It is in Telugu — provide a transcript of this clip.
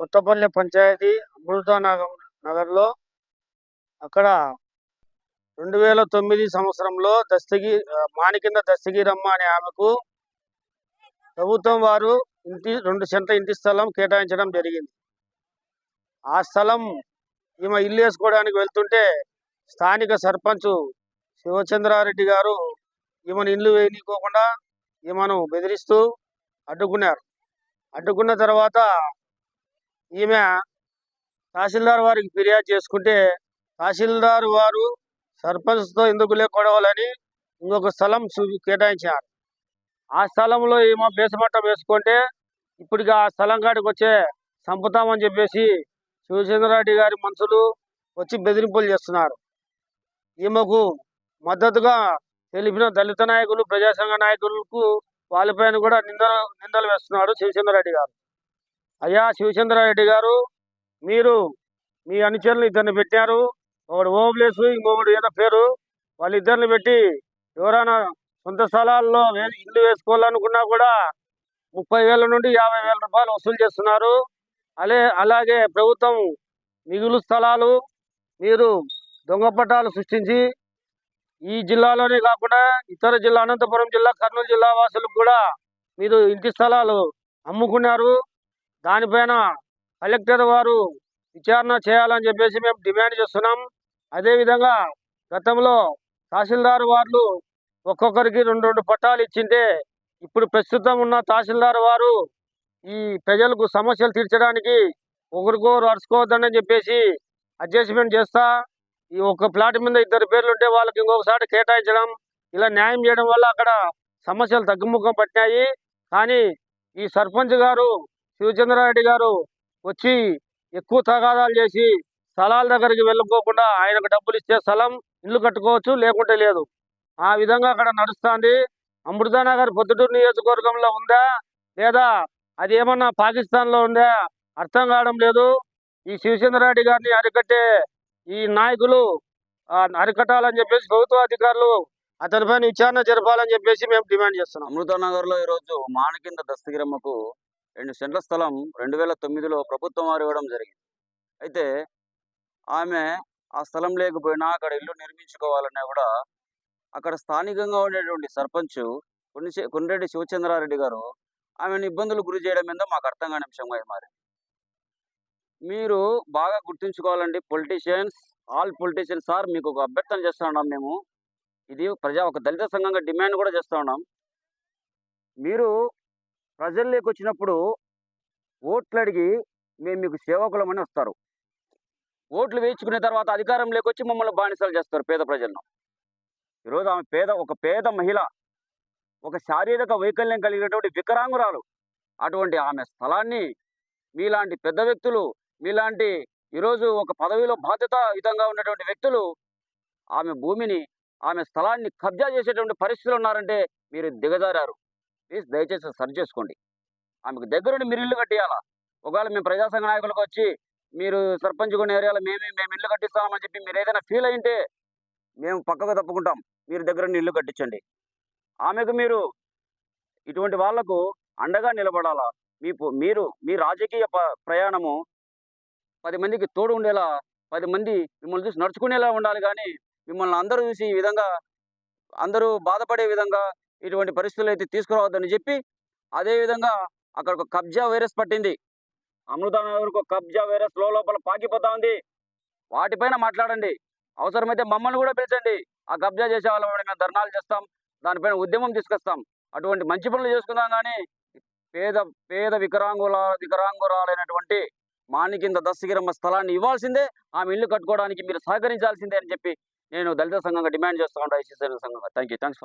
కొత్తపల్లి పంచాయతీ నగర్లో అక్కడ 2009 సంవత్సరంలో మానికింద దస్తగిరమ్మ అనే ఆమెకు ప్రభుత్వం వారు 2 సెంట్ల ఇంటి స్థలం కేటాయించడం జరిగింది. ఆ స్థలం ఈమె ఇల్లు వేసుకోవడానికి వెళ్తుంటే స్థానిక సర్పంచ్ శివచంద్రారెడ్డి గారు ఈమెను ఇల్లు వేయనీయకోకుండా ఈమెను బెదిరిస్తూ అడ్డుకున్నారు. అడ్డుకున్న తర్వాత ఈమె తహసీల్దార్ వారికి ఫిర్యాదు చేసుకుంటే తహసీల్దార్ వారు సర్పంచ్తో ఎందుకు లేకపోవాలని ఇంకొక స్థలం కేటాయించారు. ఆ స్థలంలో ఈమె బేసమట్టం వేసుకుంటే ఇప్పటికి ఆ స్థలం కాడికి వచ్చే చంపుతామని చెప్పేసి శివచంద్రారెడ్డి గారి మనుషులు వచ్చి బెదిరింపులు చేస్తున్నారు. ఈమెకు మద్దతుగా తెలిపిన దళిత నాయకులు, ప్రజాసంఘ నాయకులకు వాళ్ళపైన కూడా నిందలు వేస్తున్నాడు శివచంద్రారెడ్డి గారు. అయ్యా శివచంద్రారెడ్డి గారు, మీరు మీ అనుచరులు ఇద్దరిని పెట్టారు. ఒకడు ఓబ్లేసు, ఇంకొకడు ఏదో పేరు. వాళ్ళిద్దరిని పెట్టి ఎవరైనా సొంత స్థలాల్లో ఇల్లు వేసుకోవాలనుకున్నా కూడా 30,000 నుండి 50,000 రూపాయలు వసూలు చేస్తున్నారు. అలాగే ప్రభుత్వం మిగులు స్థలాలు మీరు దొంగ పట్టాలు సృష్టించి ఈ జిల్లాలోనే కాకుండా ఇతర జిల్లా, అనంతపురం జిల్లా, కర్నూలు జిల్లా వాసులకు కూడా మీరు ఇంటి స్థలాలు అమ్ముకున్నారు. దానిపైన కలెక్టర్ వారు విచారణ చేయాలని చెప్పేసి మేము డిమాండ్ చేస్తున్నాం. అదేవిధంగా గతంలో తహసీల్దార్ వారు ఒక్కొక్కరికి 2 పట్టాలు ఇచ్చింటే ఇప్పుడు ప్రస్తుతం ఉన్న తహసీల్దార్ వారు ఈ ప్రజలకు సమస్యలు తీర్చడానికి ఒకరికొకరు అరుచుకోవద్దని చెప్పేసి అడ్జస్ట్మెంట్ చేస్తా ఈ ఒక్క ప్లాట్ మీద 2 పేర్లు ఉంటే వాళ్ళకి ఇంకొకసారి కేటాయించడం, ఇలా న్యాయం చేయడం వల్ల అక్కడ సమస్యలు తగ్గుముఖం పట్టినాయి. కానీ ఈ సర్పంచ్ గారు శివచంద్రారెడ్డి గారు వచ్చి ఎక్కువ తగాదాలు చేసి స్థలాల దగ్గరికి వెళ్ళిపోకుండా ఆయనకు డబ్బులు ఇస్తే స్థలం ఇల్లు కట్టుకోవచ్చు, లేకుంటే లేదు. ఆ విధంగా అక్కడ నడుస్తుంది. అమృతానగర్ పొద్దుటూరు నియోజకవర్గంలో ఉందా లేదా అది ఏమన్నా పాకిస్తాన్లో ఉందా అర్థం కావడం లేదు. ఈ శివచంద్రారెడ్డి గారిని అరికట్టే ఈ నాయకులు అరికట్టాలని చెప్పేసి ప్రభుత్వ అధికారులు అతనిపైన విచారణ జరపాలని చెప్పేసి మేము డిమాండ్ చేస్తున్నాం. అమృతానగర్లో ఈరోజు మానికింద దస్తగిరమ్మకు 2 సెంట్ల స్థలం 2009లో ప్రభుత్వం వారు ఇవ్వడం జరిగింది. అయితే ఆమె ఆ స్థలం లేకపోయినా అక్కడ ఇల్లు నిర్మించుకోవాలన్నా కూడా అక్కడ స్థానికంగా ఉండేటువంటి సర్పంచ్ కొన్నిరెడ్డి శివచంద్రారెడ్డి గారు ఆమెను ఇబ్బందులు గురి చేయడం మీద మాకు అర్థం కాని అంశంగా మారింది. మీరు బాగా గుర్తుంచుకోవాలండి, ఆల్ పొలిటీషియన్స్ సార్, మీకు ఒక అభ్యర్థన చేస్తూ ఉన్నాం. మేము ఇది ఒక దళిత సంఘంగా డిమాండ్ కూడా చేస్తూ ఉన్నాం. మీరు ప్రజల్లోకి వచ్చినప్పుడు ఓట్లు అడిగి మేము మీకు సేవకులమని వస్తారు. ఓట్లు వేయించుకునే తర్వాత అధికారంలోకి వచ్చి మమ్మల్ని బానిసలు చేస్తారు పేద ప్రజలను. ఈరోజు ఆమె ఒక పేద మహిళ, ఒక శారీరక వైకల్యం కలిగినటువంటి వికలాంగురాలు. అటువంటి ఆమె స్థలాన్ని మీలాంటి పెద్ద వ్యక్తులు, మీలాంటి ఈరోజు ఒక పదవిలో బాధ్యతాయుతంగా ఉన్నటువంటి వ్యక్తులు ఆమె భూమిని, ఆమె స్థలాన్ని కబ్జా చేసేటువంటి పరిస్థితులు ఉన్నారంటే మీరు దిగజారారు. ప్లీజ్ దయచేసి సరి చేసుకోండి. ఆమెకు దగ్గరుండి మీరు ఇల్లు కట్టియాలా. ఒకవేళ మేము ప్రజాసంఘ నాయకులకు వచ్చి మీరు సర్పంచ్ కొన్ని ఏరియాలో మేము ఇల్లు కట్టిస్తామని చెప్పి మీరు ఏదైనా ఫీల్ అయింటే మేము పక్కకు తప్పుకుంటాం. మీరు దగ్గరుండి ఇల్లు కట్టించండి. ఆమెకు మీరు ఇటువంటి వాళ్లకు అండగా నిలబడాలా. మీ రాజకీయ ప్రయాణము 10 మందికి తోడు ఉండేలా, 10 మంది మిమ్మల్ని చూసి నడుచుకునేలా ఉండాలి. కానీ మిమ్మల్ని అందరూ చూసి ఈ విధంగా అందరూ బాధపడే విధంగా ఇటువంటి పరిస్థితులు అయితే తీసుకురావద్దని చెప్పి, అదేవిధంగా అక్కడ ఒక కబ్జా వైరస్ పట్టింది. అమృతానగర్కు కబ్జా వైరస్ లోపల పాకిపోతా ఉంది. వాటిపైన మాట్లాడండి. అవసరమైతే మమ్మల్ని కూడా పిలిచండి. ఆ కబ్జా చేసే వాళ్ళ మేము ధర్నాలు చేస్తాం, దానిపైన ఉద్యమం తీసుకొస్తాం. అటువంటి మంచి పనులు చేసుకుందాం. కానీ పేద వికరాంగురాలైనటువంటి మానికింద దస్తగిరమ్మ స్థలాన్ని ఇవ్వాల్సిందే, ఆమె ఇల్లు కట్టుకోవడానికి మీరు సహకరించాల్సిందే అని చెప్పి నేను దళిత సంఘంగా డిమాండ్ చేస్తూ ఉంటాను. ఐసీసీ సంఘంగా. థ్యాంక్స్.